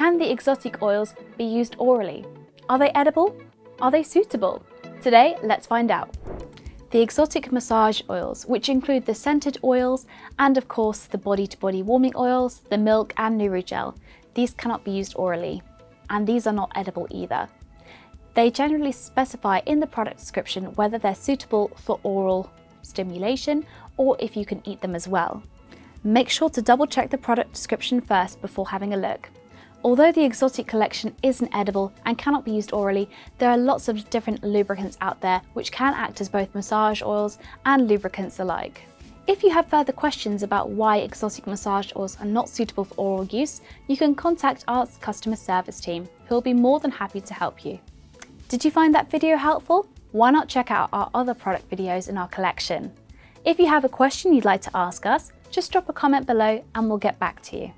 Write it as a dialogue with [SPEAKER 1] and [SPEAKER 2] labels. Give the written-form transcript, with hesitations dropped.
[SPEAKER 1] Can the exotic oils be used orally? Are they edible? Are they suitable? Today, let's find out. The exotic massage oils, which include the scented oils and of course the body-to-body warming oils, the milk and Nurigel, these cannot be used orally, and these are not edible either. They generally specify in the product description whether they're suitable for oral stimulation or if you can eat them as well. Make sure to double check the product description first before having a look. Although the exotic collection isn't edible and cannot be used orally, there are lots of different lubricants out there which can act as both massage oils and lubricants alike. If you have further questions about why exotic massage oils are not suitable for oral use, you can contact our customer service team, who will be more than happy to help you. Did you find that video helpful? Why not check out our other product videos in our collection? If you have a question you'd like to ask us, just drop a comment below and we'll get back to you.